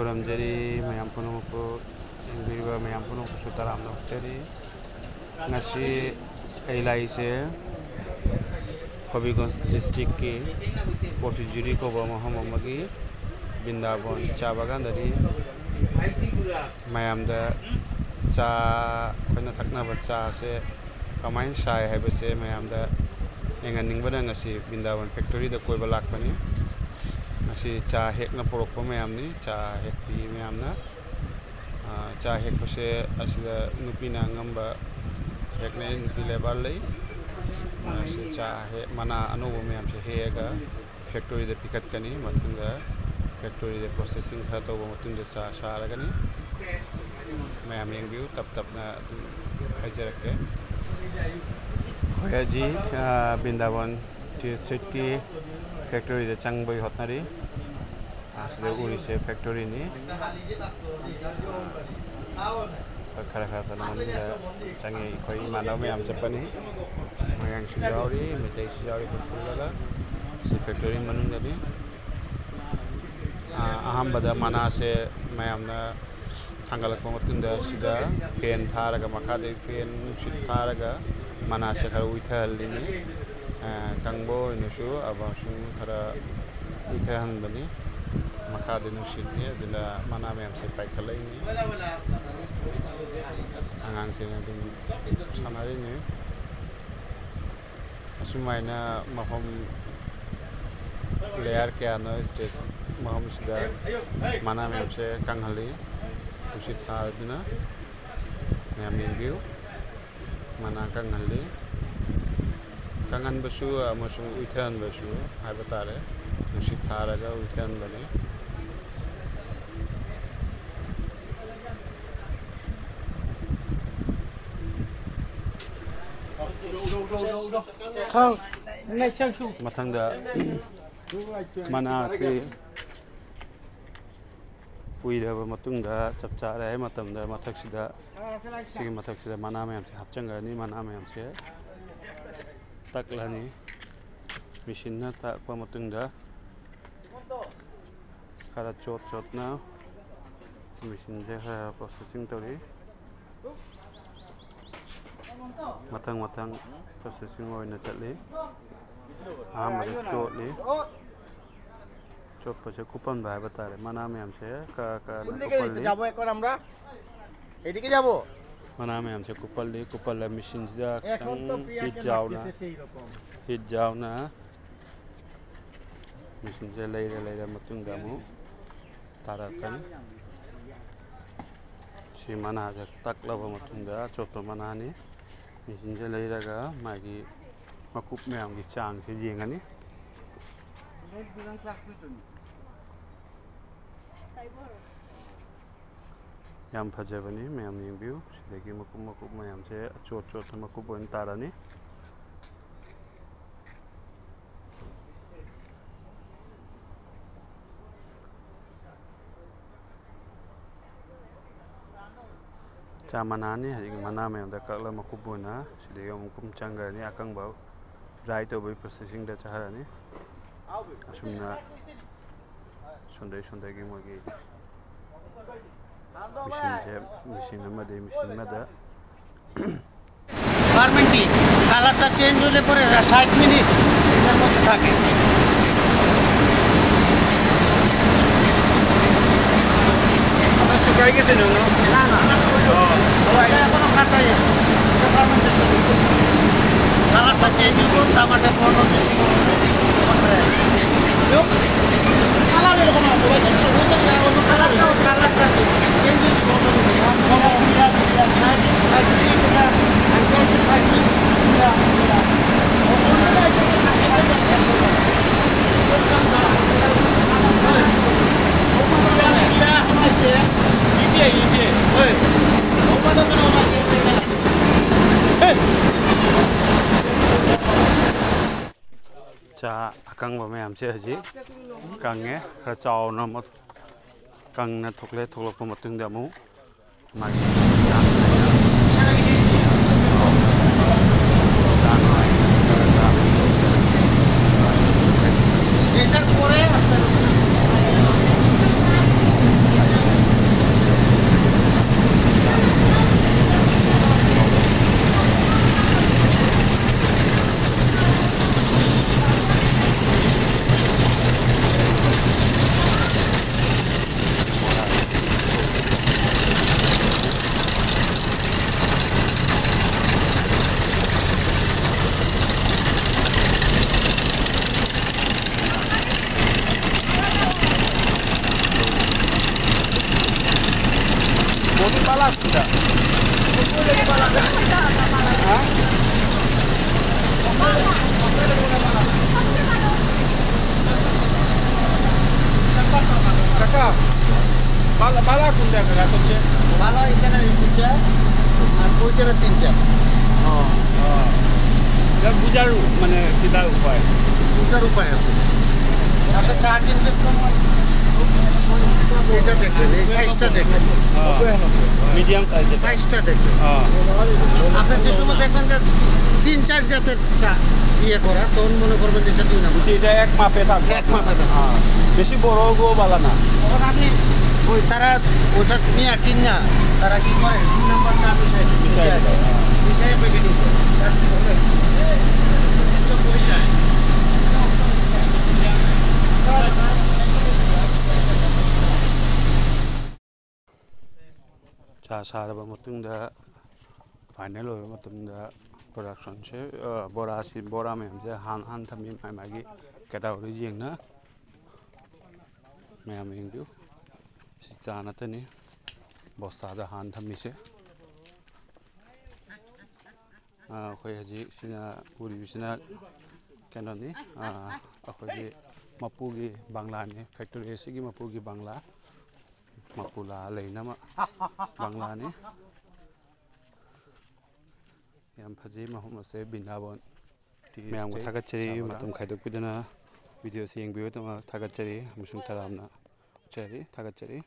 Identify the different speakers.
Speaker 1: खुरमजरी ma'am पुनमको इंबिरिबा ma'am पुनमको सुताराम नौजरी ngasi ally से Habibganj district की पोटुजुरी को बमहमगी बिंदाबन चा बागान दरी मैम दा चा खना थकना बच्चा से कमाइन साय है बसे मैम दा एंगा निंगबना ngasi बिंदाबन फैक्ट्री दा कोई बलाक बनी ngasi चा हेक ना पोरक को मैम नी चा हेक पी मैम ना चा हेक बसे असिदा नुपी ना ngamba हेक ने नुपी लेबल लई ngasi चा हे mana अनुभव मैम से हेगा फैक्ट्री दा पिकट कनी मतंगा फैक्ट्री दा प्रोसेसिंग खा तो मतंगा चा सारा कनी मैम यंग व्यू तब ना खजर के खोया जी बिंदावन टी स्ट्रीट की फैक्ट्री दा चंग बई हतनारी आसले उरी से फैक्ट्री नी खरा खरा तनमन चंगे कोई मानव में हम चपनी मयांग सुजावरी मिtai सुजावरी पुलगा से फैक्ट्री मनुंग भी अहम बदा मना से मैमना थांगलक मतुंदा सिदा फैन थारगा मखादे फैन नुसित थारगा मना से खरा उइथालिनी कंगबो नसु अबासुं खरा उइथाहन बनी मखादे नुसित ने दिला मना मैम से पाइखलाइनी आंगांग से सानारि ने असुमाइना महम लेयर क्या नो स्टेट महम सिदा मना मैम से कंगहली उसित थारदिना मैम व्यू मना कंगहली कंगन बसु अमसुं उइथान बसु हाइबा तारे उसित थारगा उइथान बने मथंगा मना से उइरबा मतुंगा चपचा रहे मतमदा मथक्सिदा सिगे मथक्सिदा मना मैम से हपचंगानी मना मैम से तकलानी मशीन ना तकपा मतुंगा खरा चोट ना मशीन से प्रोसेसिंग तोरी मतंग प्रोसेसिंग होइना चली आमरे चोटली चोट पछे कुपन भाई बता रहे मना में हमसे कुपल्ली
Speaker 2: जाबो एक बार हमरा एदिके जाबो
Speaker 1: मना में हमसे कुपल्ली मशीन दा हिट जावना मशीन से लेरा मतुंग दामु ताराकन सी मना जा तकलब मतुंग दा चोट मनानी मशीन से लेरागा मागी मकुप में हमगी चांग से येंगनी याम फजबनी मैम व्यू सिदगी मकुप मैम से चोट मकुप बन तारानी चा मनानी हजिंग मना में दा कला मकुप बना सिदगी मकुप चंगरनी अकंग बाव ड्राई तो बई प्रोसेसिंग दा चाहरानी असुमना सुंदर की मोगी मशीन मदा
Speaker 2: गारमेंटी कालारটা চেঞ্জ হলে পরে 60 মিনিট এর মধ্যে থাকে আমরা শুকাই গেছে না না এটা এখনো খাতায় এটা গারমেন্টের শুরু কালারটা চেঞ্জ হলো টমেটো ফটো দিছি কালার এরকম হবে কালারটা চেঞ্জ
Speaker 1: चा अकंग में हमसे हजी कंगे चाव न कंग न थोकले थोकलप मतुंग दमु मागी
Speaker 2: এটার পরে
Speaker 1: Bodi pala kuda. Hah? Kakak, pala kuda kakak tu.
Speaker 2: Pala ikan ada 3, aku kira 3.
Speaker 1: Dan bujar mana kita upaya.
Speaker 2: Bujar upaya sih. Tapi charging bed kan এটা দেখবেন এই সাইজটা দেখবেন
Speaker 1: মিডিয়াম
Speaker 2: সাইজটা দেখবেন আপনি যে সময় দেখবেন যে 3-4 জাতের ইয়ে করা তখন মনে করবেন এটা 2 নাম্বার
Speaker 1: এটা এক মাপে থাকবে
Speaker 2: এক মাপে থাকবে
Speaker 1: বেশি বড় গো বালা না
Speaker 2: তখন আপনি ওই তারা ওটা নিয়ে কিনা তারা কি করে 2 নাম্বারটা মিশাই মিশাই প্যাকেটিং করে
Speaker 1: 자 사라바 matungda final hoye matungda production se bora si bora me je han thami mai magi category jengna mayam engju si chana tani bosta da han thami se khoi haji sina puri sina kanoni akhoi mapugi bangla ni factory sigi mapugi bangla mapula leina ma bangla ni yam phaji mahum ase bindabon mayam ko thagachari matum khaidok pidana video se yengbiyo tama thagachari musung taramna chari thagachari